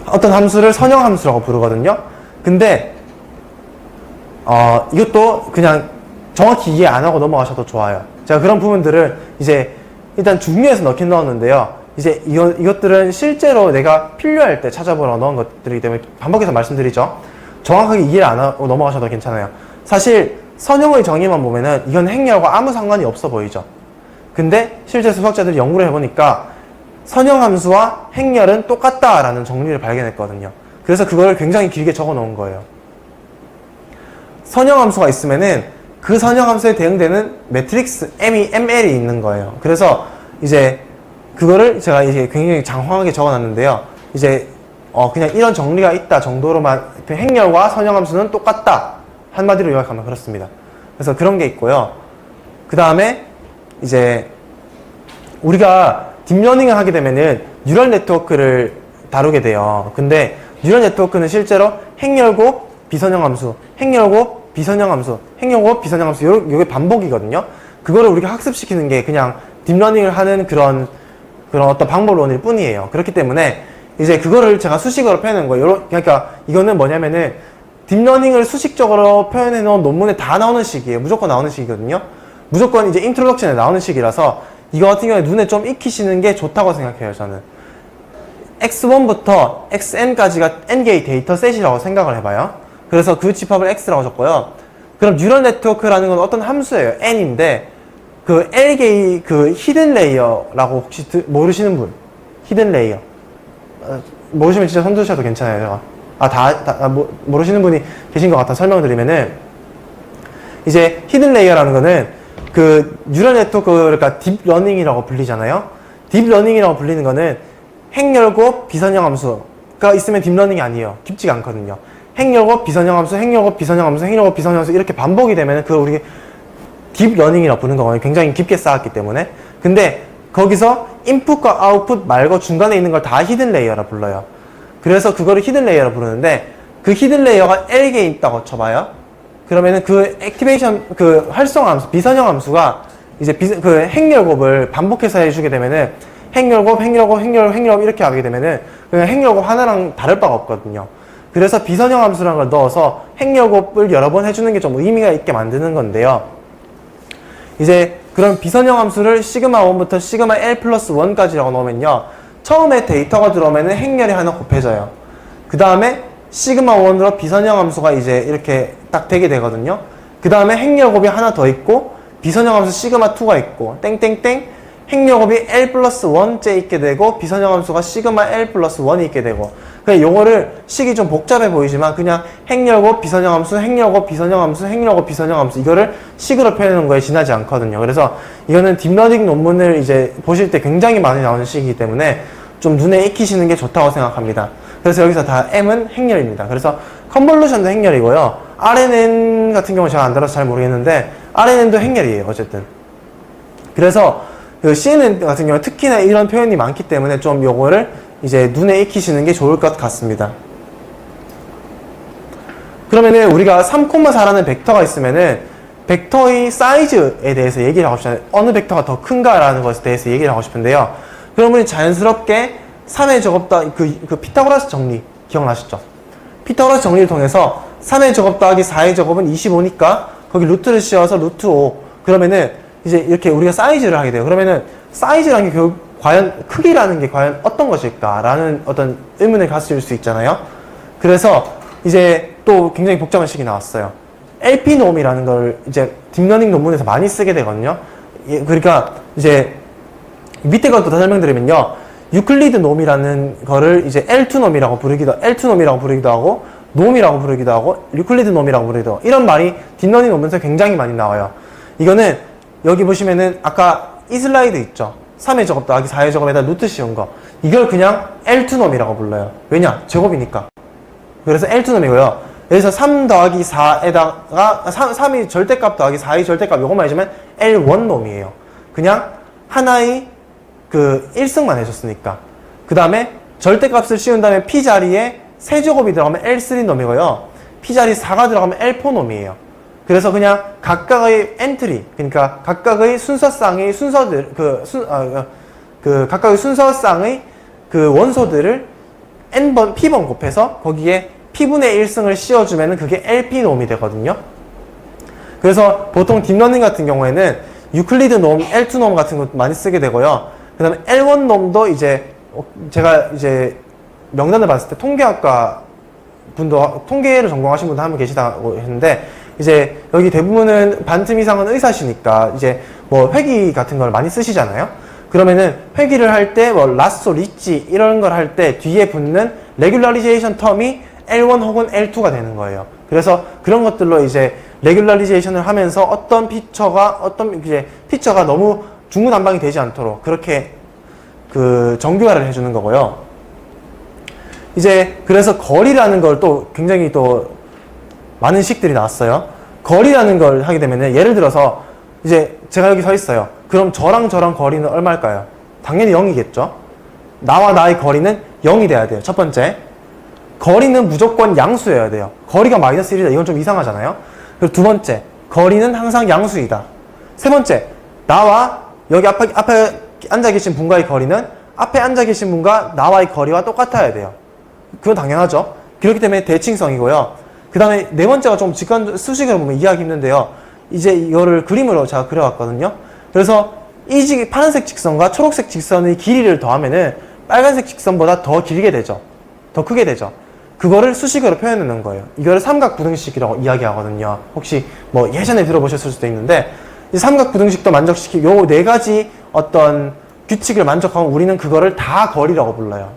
어떤 함수를 선형함수라고 부르거든요. 근데 이것도 그냥 정확히 이해 안 하고 넘어가셔도 좋아요. 제가 그런 부분들을 이제 일단 중류에서 넣긴 넣었는데요. 이제 이것들은 실제로 내가 필요할 때 찾아보러 넣은 것들이기 때문에 반복해서 말씀드리죠. 정확하게 이해를 안 하고 넘어가셔도 괜찮아요. 사실 선형의 정의만 보면은 이건 행렬과 아무 상관이 없어 보이죠. 근데 실제 수학자들이 연구를 해보니까 선형함수와 행렬은 똑같다라는 정리를 발견했거든요. 그래서 그걸 굉장히 길게 적어 놓은 거예요. 선형함수가 있으면은 그 선형함수에 대응되는 매트릭스 ML이 있는 거예요. 그래서 이제 그거를 제가 이제 굉장히 장황하게 적어 놨는데요. 이제 그냥 이런 정리가 있다 정도로만 행렬과 선형함수는 똑같다. 한마디로 요약하면 그렇습니다. 그래서 그런 게 있고요. 그 다음에 이제 우리가 딥러닝을 하게 되면은 뉴럴 네트워크를 다루게 돼요. 근데 뉴럴 네트워크는 실제로 행렬곱 비선형함수, 행렬곱 비선형함수, 행렬곱 비선형함수 요게 반복이거든요. 그거를 우리가 학습시키는 게 그냥 딥러닝을 하는 그런 어떤 방법론일 뿐이에요. 그렇기 때문에 이제 그거를 제가 수식어로 표현한 거예요. 그러니까 이거는 뭐냐면은 딥러닝을 수식적으로 표현해 놓은 논문에 다 나오는 식이에요. 무조건 나오는 식이거든요. 무조건 이제 인트로덕션에 나오는 식이라서 이거 같은 경우에 눈에 좀 익히시는 게 좋다고 생각해요, 저는. x1부터 xn까지가 n개의 데이터 셋이라고 생각을 해봐요. 그래서 그 집합을 x라고 적고요. 그럼 뉴럴 네트워크라는 건 어떤 함수예요. n인데 그 L개의 그 히든 레이어라고 혹시 모르시는 분? 히든 레이어. 모르시면 진짜 손 드셔도 괜찮아요. 모르시는 분이 계신 것 같아 설명드리면은 이제 히든 레이어라는 거는 그 뉴럴 네트워크, 그러니까 딥러닝이라고 불리잖아요. 딥러닝이라고 불리는 거는 행렬곱 비선형 함수가 있으면 딥러닝이 아니에요. 깊지가 않거든요. 행렬곱 비선형 함수, 행렬곱 비선형 함수, 행렬곱 비선형 함수 이렇게 반복이 되면은 그걸 우리 딥러닝이라고 부르는 거거든요. 굉장히 깊게 쌓았기 때문에. 근데 거기서 인풋과 아웃풋 말고 중간에 있는 걸 다 히든 레이어라 불러요. 그래서 그거를 히든 레이어라 부르는데 그 히든 레이어가 L개 있다고 쳐봐요. 그러면은 그 액티베이션, 그 활성화 함수, 비선형 함수가 이제 그 행렬곱을 반복해서 해주게 되면은 행렬곱 이렇게 하게 되면은 그냥 행렬곱 하나랑 다를 바가 없거든요. 그래서 비선형 함수라는 걸 넣어서 행렬곱을 여러 번 해주는 게 좀 의미가 있게 만드는 건데요. 이제 그럼 비선형 함수를 시그마 1부터 시그마 L 플러스 1까지라고 넣으면요. 처음에 데이터가 들어오면은 행렬이 하나 곱해져요. 그 다음에 시그마 1으로 비선형 함수가 이제 이렇게 딱 되게 되거든요. 그 다음에 행렬곱이 하나 더 있고 비선형 함수 시그마 2가 있고 땡땡땡 행렬곱이 L 플러스 1째 있게 되고 비선형 함수가 시그마 L 플러스 1이 있게 되고 그냥 요거를 식이 좀 복잡해 보이지만 그냥 행렬곱 비선형 함수 행렬곱 비선형 함수 행렬곱 비선형 함수 이거를 식으로 표현하는 거에 지나지 않거든요. 그래서 이거는 딥러닝 논문을 이제 보실 때 굉장히 많이 나오는 식이기 때문에 좀 눈에 익히시는 게 좋다고 생각합니다. 그래서 여기서 다 M은 행렬입니다. 그래서 컨볼루션도 행렬이고요. RNN 같은 경우는 제가 안 들어서 잘 모르겠는데 RNN도 행렬이에요. 어쨌든. 그래서 그 CNN 같은 경우는 특히나 이런 표현이 많기 때문에 좀 요거를 이제 눈에 익히시는 게 좋을 것 같습니다. 그러면은 우리가 3,4라는 벡터가 있으면은 벡터의 사이즈에 대해서 얘기를 하고 싶잖아요. 어느 벡터가 더 큰가라는 것에 대해서 얘기를 하고 싶은데요. 그러면 자연스럽게 3의 제곱 더하기 그 피타고라스 정리 기억나시죠? 피타고라스 정리를 통해서 3의 제곱 더하기 4의 제곱은 25니까 거기 루트를 씌워서 루트 5 그러면은 이제 이렇게 우리가 사이즈를 하게 돼요. 그러면은 사이즈라는 게 결국 과연 크기라는 게 과연 어떤 것일까라는 어떤 의문을 가질 수 있잖아요. 그래서 이제 또 굉장히 복잡한 식이 나왔어요. LP놈이라는 걸 이제 딥러닝 논문에서 많이 쓰게 되거든요. 그러니까 이제 밑에 것도 더 설명드리면요. 유클리드 놈이라는 거를 이제 L2놈이라고 부르기도 하고 놈이라고 부르기도 하고 유클리드 놈이라고 부르기도 하고 이런 말이 딥러닝 논문에서 굉장히 많이 나와요. 이거는 여기 보시면은 아까 이 슬라이드 있죠. 3의 제곱 더하기 4의 제곱에다 루트 씌운 거 이걸 그냥 L2놈이라고 불러요. 왜냐? 제곱이니까. 그래서 L2놈이고요. 여기서 3 더하기 4에다가 3이 절대값 더하기 4의 절대값 요것만 해주면 L1놈이에요. 그냥 하나의 그 1승만 해줬으니까. 그 다음에 절대값을 씌운 다음에 P자리에 세제곱이 들어가면 L3놈이고요. P자리 4가 들어가면 L4놈이에요. 그래서 그냥 각각의 엔트리, 그러니까 각각의 순서쌍의 순서들, 각각의 순서쌍의 그 원소들을 n번, p번 곱해서 거기에 p분의 1승을 씌워주면 그게 LP놈이 되거든요. 그래서 보통 딥러닝 같은 경우에는 유클리드 놈, L2놈 같은 거 많이 쓰게 되고요. 그 다음에 L1놈도 이제 제가 이제 명단을 봤을 때 통계학과 분도, 통계를 전공하신 분도 한 분 계시다고 했는데 이제 여기 대부분은 반틈 이상은 의사시니까 이제 뭐 회기 같은 걸 많이 쓰시잖아요. 그러면은 회기를 할 때 뭐 라쏘, 리치 이런 걸 할 때 뒤에 붙는 레귤러리제이션 텀이 L1 혹은 L2가 되는 거예요. 그래서 그런 것들로 이제 레귤러리제이션을 하면서 어떤 피처가 너무 중구난방이 되지 않도록 그렇게 그 정교화를 해주는 거고요. 이제 그래서 거리라는 걸 또 굉장히 또 많은 식들이 나왔어요. 거리라는 걸 하게 되면은 예를 들어서 이제 제가 여기 서 있어요. 그럼 저랑 거리는 얼마일까요? 당연히 0이겠죠. 나와 나의 거리는 0이 돼야 돼요. 첫 번째. 거리는 무조건 양수여야 돼요. 거리가 마이너스 1이다. 이건 좀 이상하잖아요. 그리고 두 번째. 거리는 항상 양수이다. 세 번째. 나와 여기 앞에 앉아 계신 분과의 거리는 앞에 앉아 계신 분과 나와의 거리와 똑같아야 돼요. 그건 당연하죠. 그렇기 때문에 대칭성이고요. 그 다음에 네 번째가 좀 수식으로 보면 이해하기 힘든데요. 이제 이거를 그림으로 제가 그려왔거든요. 그래서 이 파란색 직선과 초록색 직선의 길이를 더하면은 빨간색 직선보다 더 길게 되죠. 더 크게 되죠. 그거를 수식으로 표현하는 거예요. 이거를 삼각부등식이라고 이야기하거든요. 혹시 뭐 예전에 들어보셨을 수도 있는데 이 삼각부등식도 만족시키고 요 네 가지 어떤 규칙을 만족하면 우리는 그거를 다 거리라고 불러요.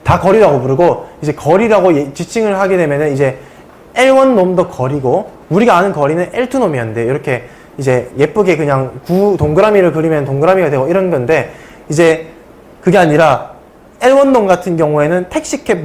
다 거리라고 부르고 이제 거리라고 지칭을 하게 되면은 이제 L1 놈도 거리고 우리가 아는 거리는 L2 놈이었는데 이렇게 이제 예쁘게 그냥 동그라미를 그리면 동그라미가 되고 이런 건데 이제 그게 아니라 L1 놈 같은 경우에는 택시캡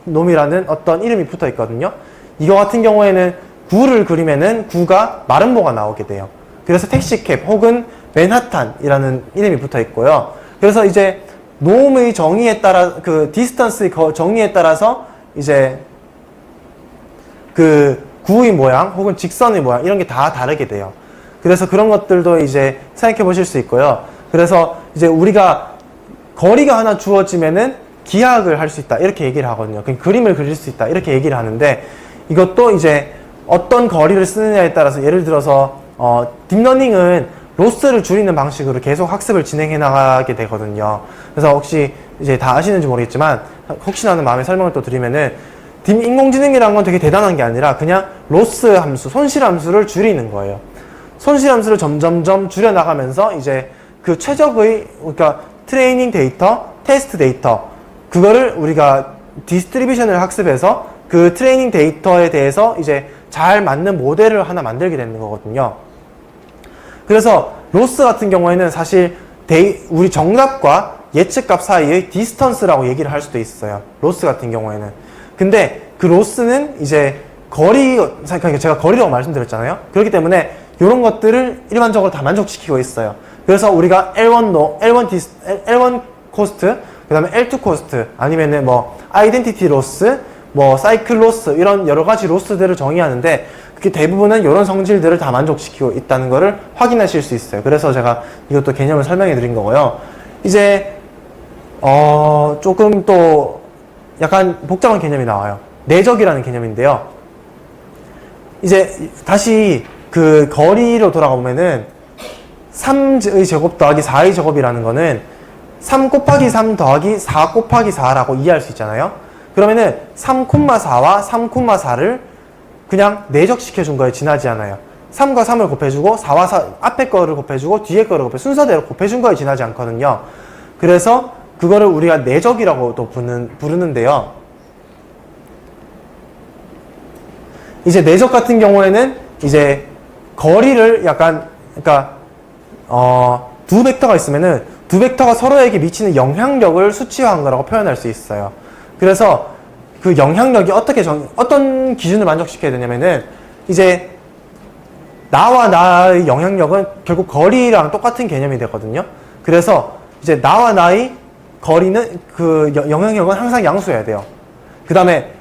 놈이라는 어떤 이름이 붙어 있거든요. 이거 같은 경우에는 9를 그리면은 9가 마름모가 나오게 돼요. 그래서 택시캡 혹은 맨하탄이라는 이름이 붙어 있고요. 그래서 이제 놈의 정의에 따라 그 디스턴스의 정의에 따라서 이제 그 구의 모양 혹은 직선의 모양 이런 게 다 다르게 돼요. 그래서 그런 것들도 이제 생각해 보실 수 있고요. 그래서 이제 우리가 거리가 하나 주어지면은 기하학을 할 수 있다 이렇게 얘기를 하거든요. 그림을 그릴 수 있다 이렇게 얘기를 하는데 이것도 이제 어떤 거리를 쓰느냐에 따라서 예를 들어서 딥러닝은 로스를 줄이는 방식으로 계속 학습을 진행해 나가게 되거든요. 그래서 혹시 이제 다 아시는지 모르겠지만 혹시나 하는 마음에 설명을 또 드리면은 인공지능이라는 건 되게 대단한 게 아니라 그냥 로스 함수, 손실 함수를 줄이는 거예요. 손실 함수를 점점점 줄여나가면서 이제 그 최적의, 그러니까 트레이닝 데이터, 테스트 데이터, 그거를 우리가 디스트리뷰션을 학습해서 그 트레이닝 데이터에 대해서 이제 잘 맞는 모델을 하나 만들게 되는 거거든요. 그래서 로스 같은 경우에는 사실 우리 정답과 예측값 사이의 디스턴스라고 얘기를 할 수도 있어요. 로스 같은 경우에는. 근데 그 로스는 이제 그러니까 제가 거리라고 말씀드렸잖아요. 그렇기 때문에 이런 것들을 일반적으로 다 만족시키고 있어요. 그래서 우리가 L1 코스트, 그 다음에 L2 코스트, 아니면은 뭐 아이덴티티 로스, 뭐 사이클 로스, 이런 여러 가지 로스들을 정의하는데 그게 대부분은 이런 성질들을 다 만족시키고 있다는 것을 확인하실 수 있어요. 그래서 제가 이것도 개념을 설명해 드린 거고요. 이제 조금 또 약간 복잡한 개념이 나와요. 내적이라는 개념인데요. 이제 다시 그 거리로 돌아가 보면은 3의 제곱 더하기 4의 제곱이라는 거는 3 곱하기 3 더하기 4 곱하기 4라고 이해할 수 있잖아요. 그러면은 3,4와 3,4를 그냥 내적시켜 준 거예요. 지나지 않아요. 3과 3을 곱해주고 4와 4 앞에 거를 곱해주고 뒤에 거를 순서대로 곱해준 거에 지나지 않거든요. 그래서 그거를 우리가 내적이라고도 부르는데요. 이제 내적 같은 경우에는 이제 거리를 약간, 그러니까 두 벡터가 있으면은 두 벡터가 서로에게 미치는 영향력을 수치화한 거라고 표현할 수 있어요. 그래서 그 영향력이 어떤 기준을 만족시켜야 되냐면은 이제 나와 나의 영향력은 결국 거리랑 똑같은 개념이 되거든요. 그래서 이제 나와 나의 거리는 그 영향력은 항상 양수여야 돼요. 그 다음에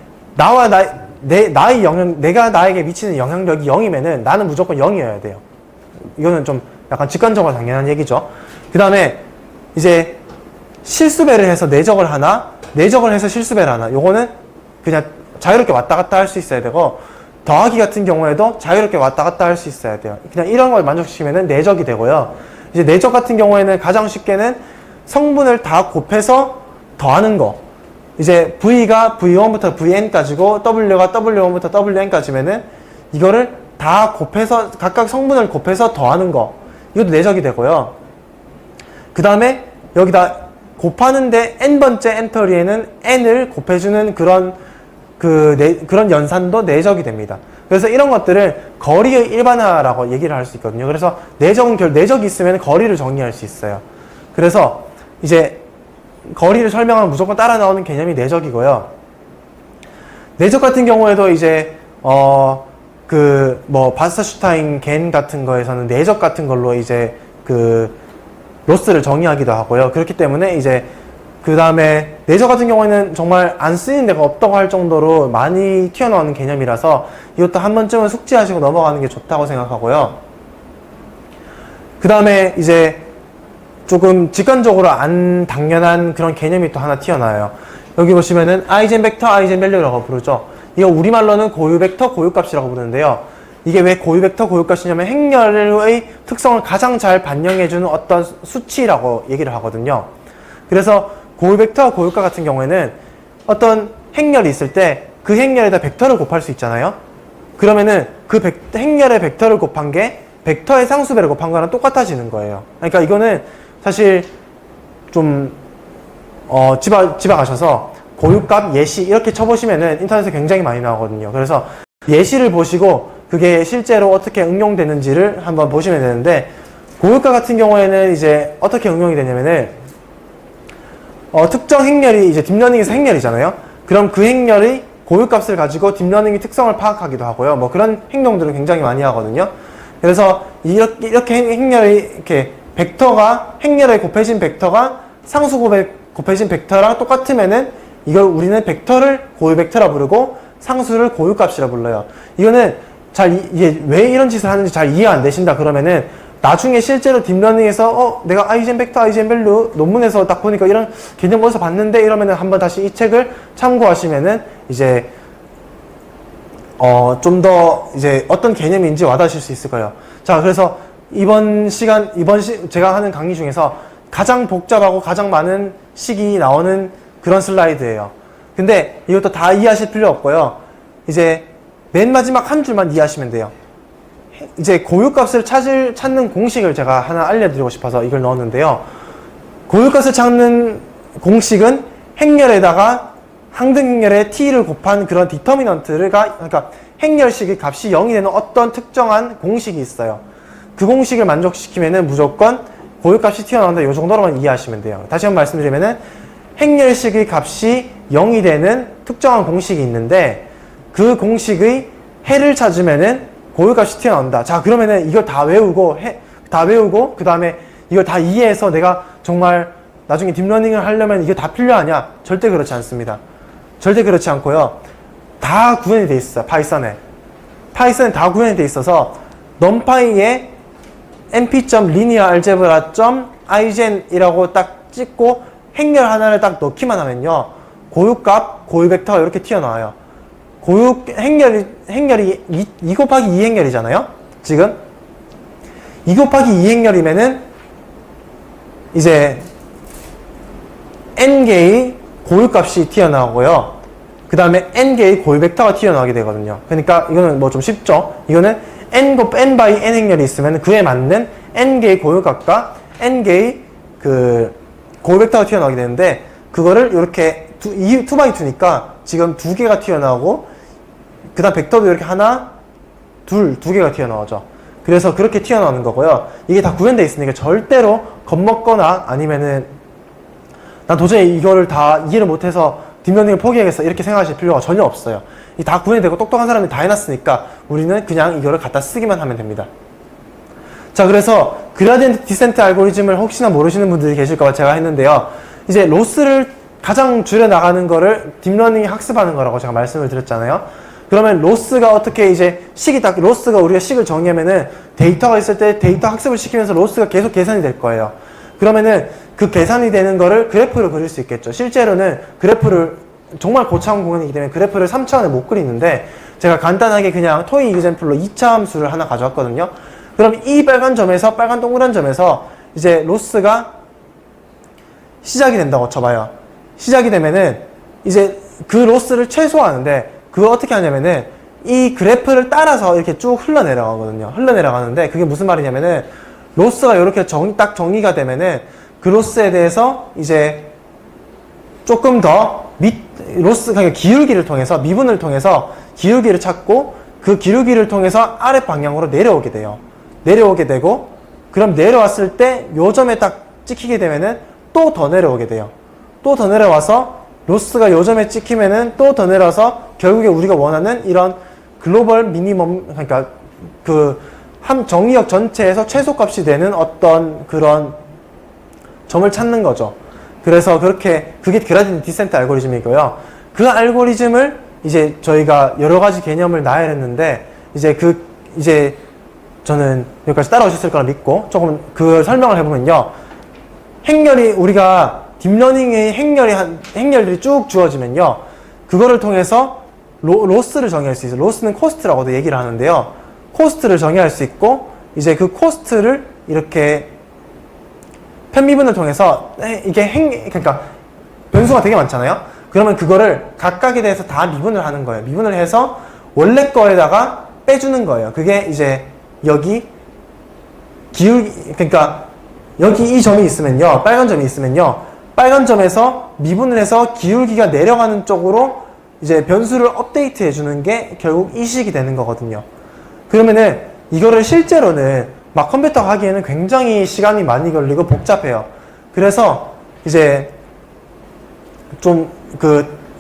내가 나에게 미치는 영향력이 0이면은 나는 무조건 0이어야 돼요. 이거는 좀 약간 직관적으로 당연한 얘기죠. 그 다음에 이제 실수배를 해서 내적을 하나, 내적을 해서 실수배를 하나. 요거는 그냥 자유롭게 왔다 갔다 할 수 있어야 되고, 더하기 같은 경우에도 자유롭게 왔다 갔다 할 수 있어야 돼요. 그냥 이런 걸 만족시키면은 내적이 되고요. 이제 내적 같은 경우에는 가장 쉽게는 성분을 다 곱해서 더하는 거. 이제 V가 V1부터 Vn까지고 W가 W1부터 Wn까지면은 이거를 다 곱해서 각각 성분을 곱해서 더하는 거. 이것도 내적이 되고요. 그 다음에 여기다 곱하는데 n번째 엔터리에는 n을 곱해주는 그런 연산도 내적이 됩니다. 그래서 이런 것들을 거리의 일반화라고 얘기를 할 수 있거든요. 그래서 내적이 있으면 거리를 정리할 수 있어요. 그래서 이제 거리를 설명하면 무조건 따라 나오는 개념이 내적이고요. 내적 같은 경우에도 이제 바스타슈타인 겐 같은 거에서는 내적 같은 걸로 이제 로스를 정의하기도 하고요. 그렇기 때문에 이제 그 다음에 내적 같은 경우에는 정말 안 쓰이는 데가 없다고 할 정도로 많이 튀어나오는 개념이라서 이것도 한 번쯤은 숙지하시고 넘어가는 게 좋다고 생각하고요. 그 다음에 이제 조금 직관적으로 안 당연한 그런 개념이 또 하나 튀어나와요. 여기 보시면은 아이젠 벡터, 아이젠 밸류라고 부르죠. 이거 우리말로는 고유 벡터, 고유값이라고 부르는데요. 이게 왜 고유 벡터, 고유값이냐면 행렬의 특성을 가장 잘 반영해주는 어떤 수치라고 얘기를 하거든요. 그래서 고유 벡터, 고유값 같은 경우에는 어떤 행렬이 있을 때 그 행렬에다 벡터를 곱할 수 있잖아요. 그러면은 그 행렬의 벡터를 곱한 게 벡터의 상수배를 곱한 거랑 똑같아지는 거예요. 그러니까 이거는 사실 좀 집에 가셔서 고유값, 예시 이렇게 쳐보시면은 인터넷에 굉장히 많이 나오거든요. 그래서 예시를 보시고 그게 실제로 어떻게 응용되는지를 한번 보시면 되는데, 고유값 같은 경우에는 이제 어떻게 응용이 되냐면은 특정 행렬이 이제 딥러닝에서 행렬이잖아요. 그럼 그 행렬의 고유값을 가지고 딥러닝의 특성을 파악하기도 하고요. 뭐 그런 행동들을 굉장히 많이 하거든요. 그래서 이렇게 이렇게 행렬에 곱해진 베크터가 상수 곱해진 벡터랑 똑같으면은 이걸 우리는 벡터를 고유 벡터라 부르고 상수를 고유값이라 불러요. 이거는 이게 왜 이런 짓을 하는지 잘 이해 안 되신다 그러면은 나중에 실제로 딥러닝에서 내가 아이젠 벡터, 아이젠 밸류 논문에서 딱 보니까 이런 개념 어디서 봤는데 이러면은 한번 다시 이 책을 참고하시면은 이제 좀 더 이제 어떤 개념인지 와닿으실 수 있을 거예요. 자, 그래서 제가 하는 강의 중에서 가장 복잡하고 가장 많은 식이 나오는 그런 슬라이드예요. 근데 이것도 다 이해하실 필요 없고요. 이제 맨 마지막 한 줄만 이해하시면 돼요. 이제 고유값을 찾는 공식을 제가 하나 알려드리고 싶어서 이걸 넣었는데요. 고유값을 찾는 공식은 행렬에다가 항등행렬에 t를 곱한 그런 디터미넌트가, 그러니까 행렬식의 값이 0이 되는 어떤 특정한 공식이 있어요. 그 공식을 만족시키면은 무조건 고유값이 튀어나온다. 이 정도로만 이해하시면 돼요. 다시 한번 말씀드리면은 행렬식의 값이 0이 되는 특정한 공식이 있는데 그 공식의 해를 찾으면은 고유값이 튀어나온다. 자, 그러면은 이걸 다 외우고 그 다음에 이걸 다 이해해서 내가 정말 나중에 딥러닝을 하려면 이게 다 필요하냐? 절대 그렇지 않습니다. 절대 그렇지 않고요. 다 구현이 돼 있어요. 파이썬에 다 구현이 돼 있어서 numpy에 np.linearalgebra.igen이라고 딱 찍고 행렬 하나를 딱 넣기만 하면요. 고유값, 고유벡터가 이렇게 튀어나와요. 행렬이 2 곱하기 2 행렬이잖아요. 지금 2 곱하기 2 행렬이면은 이제 n개의 고유값이 튀어나오고요. 그 다음에 n개의 고유벡터가 튀어나오게 되거든요. 그러니까 이거는 뭐 좀 쉽죠. 이거는 n by n 행렬이 있으면 그에 맞는 n개의 고유값과 n개의 그 고유벡터가 튀어나오게 되는데 그거를 이렇게 2x2니까 지금 2개가 튀어나오고 그 다음 벡터도 이렇게 하나, 두 개가 튀어나오죠. 그래서 그렇게 튀어나오는 거고요. 이게 다 구현되어 있으니까 절대로 겁먹거나 아니면은 난 도저히 이거를 다 이해를 못해서 딥러닝을 포기하겠어 이렇게 생각하실 필요가 전혀 없어요. 이 다 구현되고 똑똑한 사람이 다 해놨으니까 우리는 그냥 이거를 갖다 쓰기만 하면 됩니다. 자, 그래서 그라디언트 디센트 알고리즘을 혹시나 모르시는 분들이 계실까봐 제가 했는데요. 이제 로스를 가장 줄여나가는 거를 딥러닝이 학습하는 거라고 제가 말씀을 드렸잖아요. 그러면 로스가 어떻게 이제 로스가 우리가 식을 정의하면은 데이터가 있을 때 데이터 학습을 시키면서 로스가 계속 계산이 될 거예요. 그러면은 그 계산이 되는 거를 그래프로 그릴 수 있겠죠. 실제로는 그래프를 정말 고차원 공간이기 때문에 그래프를 3차원에 못 그리는데 제가 간단하게 그냥 토익 이그젬플로 2차 함수를 하나 가져왔거든요. 그럼 이 빨간 동그란 점에서 이제 로스가 시작이 된다고 쳐봐요. 시작이 되면은 이제 그 로스를 최소화하는데 그거 어떻게 하냐면은 이 그래프를 따라서 이렇게 쭉 흘러내려가거든요. 흘러내려가는데 그게 무슨 말이냐면은 로스가 이렇게 딱 정의가 되면은 그 로스에 대해서 이제 조금 더 그러니까 기울기를 통해서 미분을 통해서 기울기를 찾고 그 기울기를 통해서 아래 방향으로 내려오게 돼요. 내려오게 되고 그럼 내려왔을 때 요 점에 딱 찍히게 되면은 또 더 내려오게 돼요. 또 더 내려와서 로스가 요 점에 찍히면은 또 더 내려와서 결국에 우리가 원하는 이런 글로벌 미니멈, 그러니까 그 정의역 전체에서 최소값이 되는 어떤 그런 점을 찾는 거죠. 그래서 그게 그라디언트 디센트 알고리즘이고요. 그 알고리즘을 이제 저희가 여러 가지 개념을 나열했는데 이제 저는 여기까지 따라오셨을 거라 믿고 조금 그 설명을 해보면요. 우리가 딥러닝의 행렬들이 쭉 주어지면요. 그거를 통해서 로스를 정의할 수 있어요. 로스는 코스트라고도 얘기를 하는데요. 코스트를 정의할 수 있고 이제 그 코스트를 이렇게 편미분을 통해서 그러니까 변수가 되게 많잖아요. 그러면 그거를 각각에 대해서 다 미분을 하는 거예요. 미분을 해서 원래 거에다가 빼주는 거예요. 그게 이제 여기 그러니까 여기 이 점이 있으면요. 빨간 점이 있으면요. 빨간 점에서 미분을 해서 기울기가 내려가는 쪽으로 이제 변수를 업데이트 해주는 게 결국 이 식이 되는 거거든요. 그러면은 이거를 실제로는 막 컴퓨터가 하기에는 굉장히 시간이 많이 걸리고 복잡해요. 그래서 이제 좀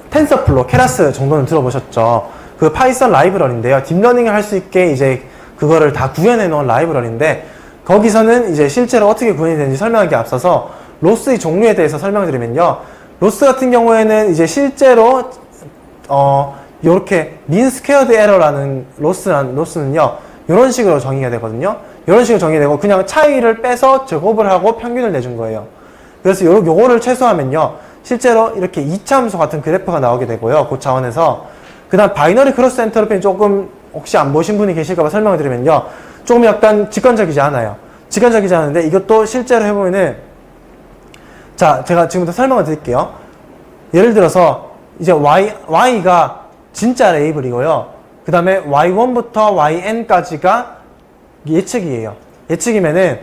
텐서플로, 케라스 정도는 들어보셨죠? 그 파이썬 라이브러리인데요. 딥러닝을 할 수 있게 이제 그거를 다 구현해 놓은 라이브러리인데 거기서는 이제 실제로 어떻게 구현이 되는지 설명하기 앞서서 로스의 종류에 대해서 설명을 드리면요. 로스 같은 경우에는 이제 실제로 요렇게 민 스퀘어드 에러라는 로스는요. 이런 식으로 정의가 되거든요. 이런 식으로 정의되고 그냥 차이를 빼서 제곱을 하고 평균을 내준 거예요. 그래서 요거를 최소화하면요. 실제로 이렇게 2차 함수 같은 그래프가 나오게 되고요. 그 차원에서. 그 다음 바이너리 크로스 엔트로피는 조금 혹시 안 보신 분이 계실까봐 설명을 드리면요. 조금 약간 직관적이지 않아요. 직관적이지 않은데 이것도 실제로 해보면은, 자, 제가 지금부터 설명을 드릴게요. 예를 들어서 이제 y가 진짜 레이블이고요. 그 다음에 y1부터yn까지가 예측이에요. 예측이면은,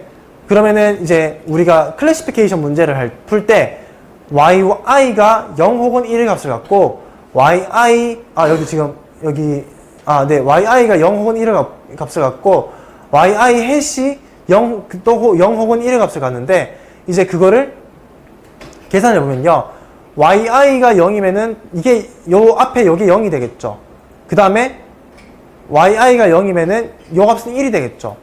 그러면은 이제 우리가 클래시피케이션 문제를 풀 때 yi가 0 혹은 1의 값을 갖고 여기 지금 네, yi가 0 혹은 1의 값을 갖고 yi 햇이 0 혹은 1의 값을 갖는데, 이제 그거를 계산해 보면요, yi가 0이면은 이게 요 앞에 여기 0이 되겠죠. 그 다음에 yi가 0이면은 요 값은 1이 되겠죠.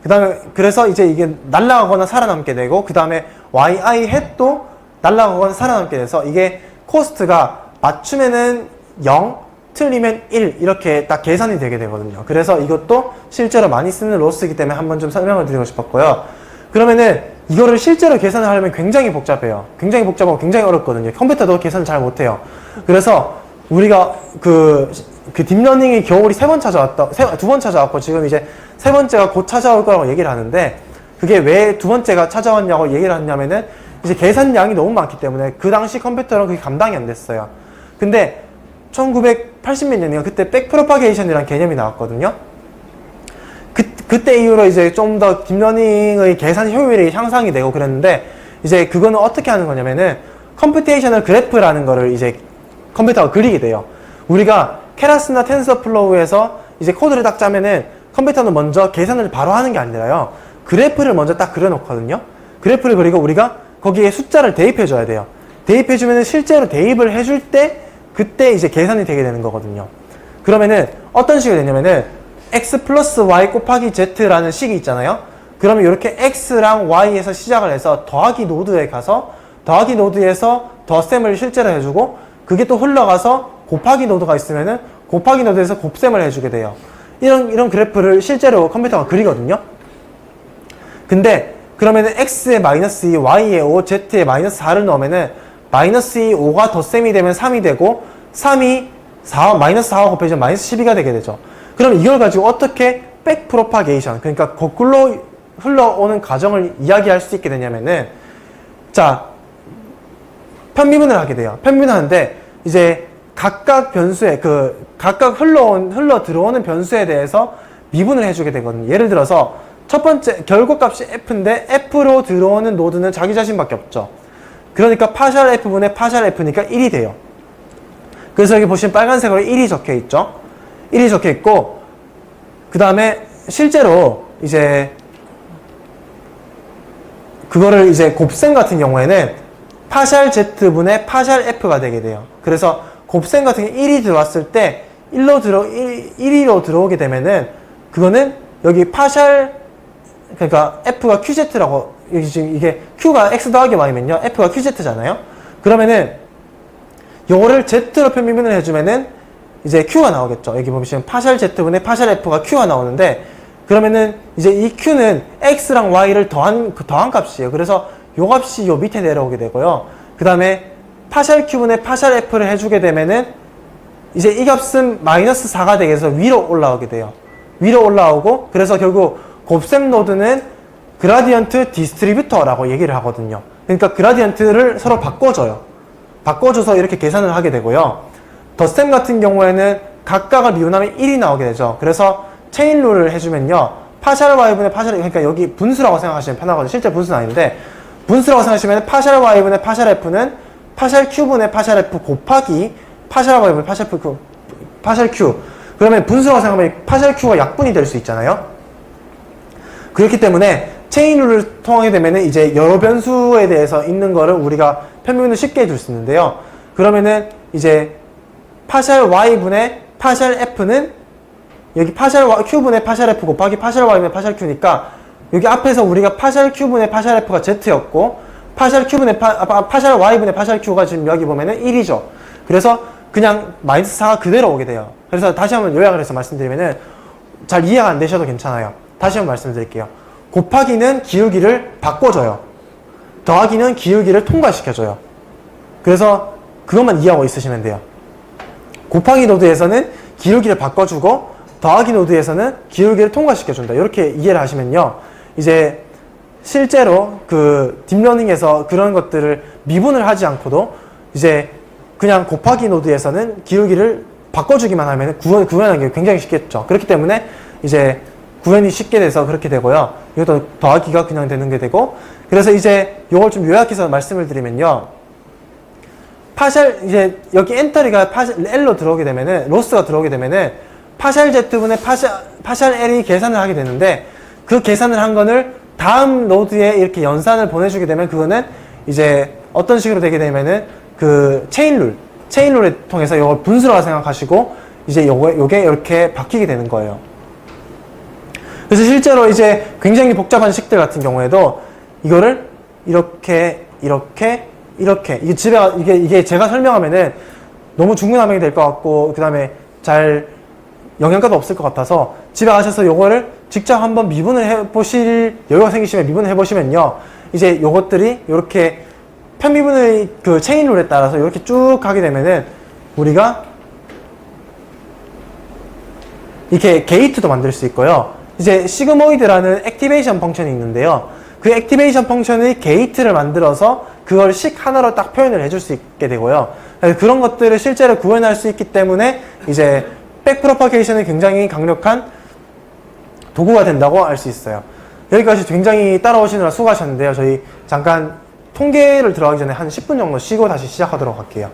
그 다음에 그래서 이제 이게 날아가거나 살아남게 되고, 그 다음에 yi 햇도 날아가거나 살아남게 돼서 이게 코스트가 맞추면은 0, 틀리면 1 이렇게 딱 계산이 되게 되거든요. 그래서 이것도 실제로 많이 쓰는 로스이기 때문에 한번 좀 설명을 드리고 싶었고요. 그러면은 이거를 실제로 계산을 하려면 굉장히 복잡해요. 굉장히 복잡하고 굉장히 어렵거든요. 컴퓨터도 계산을 잘 못해요. 그래서 우리가 그 딥러닝이 겨울이 두 번 찾아왔고 지금 이제 세 번째가 곧 찾아올 거라고 얘기를 하는데, 그게 왜 두 번째가 찾아왔냐고 얘기를 하냐면은 이제 계산량이 너무 많기 때문에 그 당시 컴퓨터는 그게 감당이 안 됐어요. 근데 1980몇 년인가 그때 백프로파게이션이라는 개념이 나왔거든요. 그때 이후로 이제 좀 더 딥러닝의 계산 효율이 향상이 되고 그랬는데, 이제 그거는 어떻게 하는 거냐면은 컴퓨테이셔널 그래프라는 거를 이제 컴퓨터가 그리게 돼요. 우리가 케라스나 텐서플로우에서 이제 코드를 딱 짜면은 컴퓨터는 먼저 계산을 바로 하는 게 아니라요, 그래프를 먼저 딱 그려놓거든요. 그래프를 그리고 우리가 거기에 숫자를 대입해 줘야 돼요. 대입해 주면은 실제로 대입을 해줄 때 그때 이제 계산이 되게 되는 거거든요. 그러면은 어떤 식이 되냐면은 x 플러스 y 곱하기 z라는 식이 있잖아요. 그러면 이렇게 x랑 y에서 시작을 해서 더하기 노드에 가서 더하기 노드에서 덧셈을 실제로 해주고, 그게 또 흘러가서 곱하기 노드가 있으면은 곱하기 노드에서 곱셈을 해주게 돼요. 이런 그래프를 실제로 컴퓨터가 그리거든요. 근데 그러면은 x에 마이너스 2, y에 5, z에 마이너스 4를 넣으면은 마이너스 2, 5가 덧셈이 되면 3이 되고, 3이 마이너스 4와 곱해지면 마이너스 12가 되게 되죠. 그럼 이걸 가지고 어떻게 백프로파게이션, 그러니까 거꾸로 흘러오는 과정을 이야기할 수 있게 되냐면은, 자, 편미분을 하게 돼요. 편미분을 하는데 이제 각각 변수에 각각 흘러 들어오는 변수에 대해서 미분을 해주게 되거든요. 예를 들어서 첫 번째 결과값이 f인데 f로 들어오는 노드는 자기 자신밖에 없죠. 그러니까 파셜 f분의 파셜 f니까 1이 돼요. 그래서 여기 보시면 빨간색으로 1이 적혀 있죠. 1이 적혀 있고, 그 다음에 실제로 이제 그거를 이제 곱셈 같은 경우에는 파셜 z분의 파셜 f가 되게 돼요. 그래서 곱셈 같은 게 1이 들어왔을 때 1로 들어오게 되면은 그거는 여기 파셜, 그러니까 f가 qz라고, 여기 지금 이게 q가 x 더하기 y면요, f가 qz잖아요. 그러면은 요거를 z로 편미분을 해주면은 이제 q가 나오겠죠. 여기 보시면 파셜 z분의 파셜 f가 q가 나오는데, 그러면은 이제 이 q는 x랑 y를 더한 값이에요. 그래서 요 값이 요 밑에 내려오게 되고요. 그 다음에 파셜 q분의 파셜 f를 해주게 되면은 이제 이 값은 마이너스 4가 되게 해서 위로 올라오게 돼요. 위로 올라오고, 그래서 결국 곱셈 노드는 그라디언트 디스트리뷰터라고 얘기를 하거든요. 그러니까 그라디언트를 서로 바꿔줘요. 바꿔줘서 이렇게 계산을 하게 되고요. 덧셈 같은 경우에는 각각을 미분하면 1이 나오게 되죠. 그래서 체인 룰을 해주면요, 파셜 y분의 파셜, 그러니까 여기 분수라고 생각하시면 편하거든요. 실제 분수는 아닌데 분수라고 생각하시면 파셜 y분의 파셜 f는 파셜 q분의 파셜 f 곱하기 파셜 y분의 파셜 q. 그러면 분수라고 생각하면 파셜 q가 약분이 될 수 있잖아요. 그렇기 때문에 체인 룰을 통하게 되면은 이제 여러 변수에 대해서 있는 거를 우리가 편미분을 쉽게 해줄 수 있는데요. 그러면은 이제 파셜 y분의 파셜 f는 여기 파셜 q분의 파셜 f 곱하기 파셜 y분의 파셜 q니까 여기 앞에서 우리가 파셜 q분의 파셜 f가 z였고, 파셜 q분의 파셜 y분의 파셜 q가 지금 여기 보면은 1이죠. 그래서 그냥 마이너스 4가 그대로 오게 돼요. 그래서 다시 한번 요약을 해서 말씀드리면은 잘 이해가 안 되셔도 괜찮아요. 다시 한번 말씀드릴게요. 곱하기는 기울기를 바꿔줘요. 더하기는 기울기를 통과시켜줘요. 그래서 그것만 이해하고 있으시면 돼요. 곱하기 노드에서는 기울기를 바꿔주고, 더하기 노드에서는 기울기를 통과시켜준다. 이렇게 이해를 하시면요. 이제 실제로 그 딥러닝에서 그런 것들을 미분을 하지 않고도 이제 그냥 곱하기 노드에서는 기울기를 바꿔주기만 하면 구현하는 게 굉장히 쉽겠죠. 그렇기 때문에 이제 구현이 쉽게 돼서 그렇게 되고요. 이것도 더하기가 그냥 되는 게 되고, 그래서 이제 이걸 좀 요약해서 말씀을 드리면요. 이제 여기 엔터리가 L로 들어오게 되면은, 로스가 들어오게 되면은, 파샬 Z분의 파샬 L이 계산을 하게 되는데, 그 계산을 한 거를 다음 노드에 이렇게 연산을 보내주게 되면, 그거는 이제 어떤 식으로 되게 되면은, 그 체인룰을 통해서 이걸 분수라고 생각하시고, 이제 요게 이렇게 바뀌게 되는 거예요. 그래서 실제로 이제 굉장히 복잡한 식들 같은 경우에도 이거를 이렇게 이게 제가 설명하면은 너무 중구난방이 될 것 같고, 그 다음에 잘 영양가도 없을 것 같아서 집에 가셔서 요거를 직접 한번 미분을 해보실 여유가 생기시면 미분을 해보시면요. 이제 요것들이 이렇게 편미분의 그 체인룰에 따라서 이렇게 쭉 가게 되면은 우리가 이렇게 게이트도 만들 수 있고요. 이제 시그모이드라는 액티베이션 펑션이 있는데요. 그 액티베이션 펑션의 게이트를 만들어서 그걸 식 하나로 딱 표현을 해줄 수 있게 되고요. 그런 것들을 실제로 구현할 수 있기 때문에 이제 백프로파게이션이 굉장히 강력한 도구가 된다고 알 수 있어요. 여기까지 굉장히 따라오시느라 수고하셨는데요. 저희 잠깐 통계를 들어가기 전에 한 10분 정도 쉬고 다시 시작하도록 할게요.